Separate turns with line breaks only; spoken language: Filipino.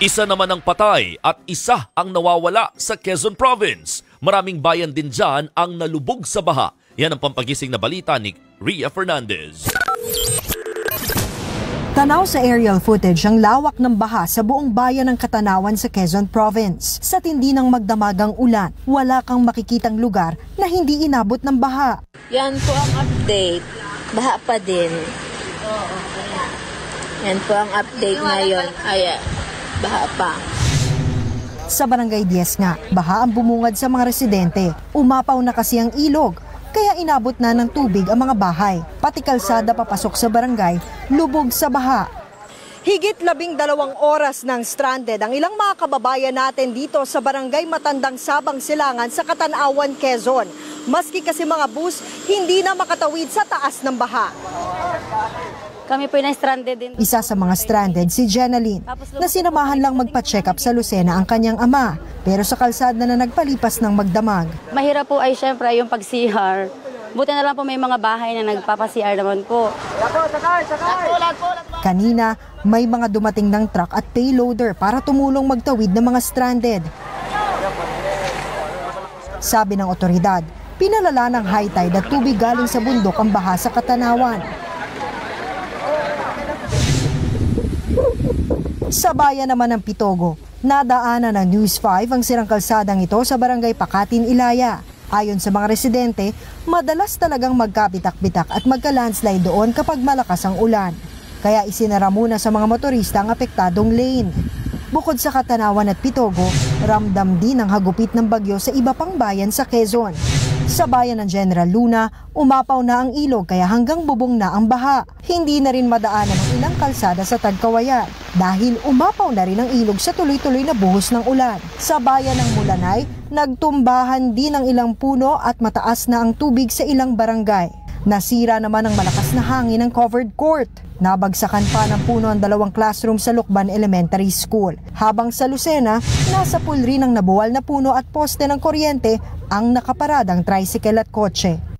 Isa naman ang patay at isa ang nawawala sa Quezon Province. Maraming bayan din dyan ang nalubog sa baha. Yan ang pampagising na balita ni Ria Fernandez.
Tanaw sa aerial footage ang lawak ng baha sa buong bayan ng Katanawan sa Quezon Province. Sa tindi ng magdamagang ulan, wala kang makikitang lugar na hindi inabot ng baha.
Yan po ang update. Baha pa din. Yan po ang update ngayon. Ayan. Baha pa.
Sa Barangay 10 nga, baha ang bumungad sa mga residente. Umapaw na kasi ang ilog, kaya inabot na ng tubig ang mga bahay. Pati kalsada papasok sa barangay, lubog sa baha. Higit 12 oras ng stranded ang ilang mga kababayan natin dito sa Barangay Matandang Sabang Silangan sa Katanawan, Quezon. Maski kasi mga bus, hindi na makatawid sa taas ng baha.
Kami po na stranded din.
Isa sa mga stranded si Jenaline na sinamahan lang magpa-check up sa Lucena ang kanyang ama. Pero sa kalsada na nagpalipas ng magdamag.
Mahirap po ay syempre yung pag-CR. Buti na lang po may mga bahay na nagpapa-CR naman po.
Kanina, may mga dumating ng truck at payloader para tumulong magtawid ng mga stranded. Sabi ng otoridad, pinalala ng high tide at tubig galing sa bundok ang baha sa Katanawan. Sa bayan naman ng Pitogo, nadaanan ng News 5 ang sirang kalsadang ito sa Barangay Pakatin, Ilaya. Ayon sa mga residente, madalas talagang magkabitak-bitak at magka-landslide doon kapag malakas ang ulan. Kaya isinara muna sa mga motorista ang apektadong lane. Bukod sa Katanawan at Pitogo, ramdam din ang hagupit ng bagyo sa iba pang bayan sa Quezon. Sa bayan ng General Luna, umapaw na ang ilog kaya hanggang bubong na ang baha. Hindi na rin madaanan ang ilang kalsada sa Tagkawayan dahil umapaw na rin ang ilog sa tuloy-tuloy na buhos ng ulan. Sa bayan ng Mulanay, nagtumbahan din ang ilang puno at mataas na ang tubig sa ilang barangay. Nasira naman ang malakas na hangin ng covered court. Nabagsakan pa ng puno ang 2 classroom sa Lukban Elementary School. Habang sa Lucena, nasa pool rin ang nabuwal na puno at poste ng kuryente ang nakaparadang tricycle at kotse.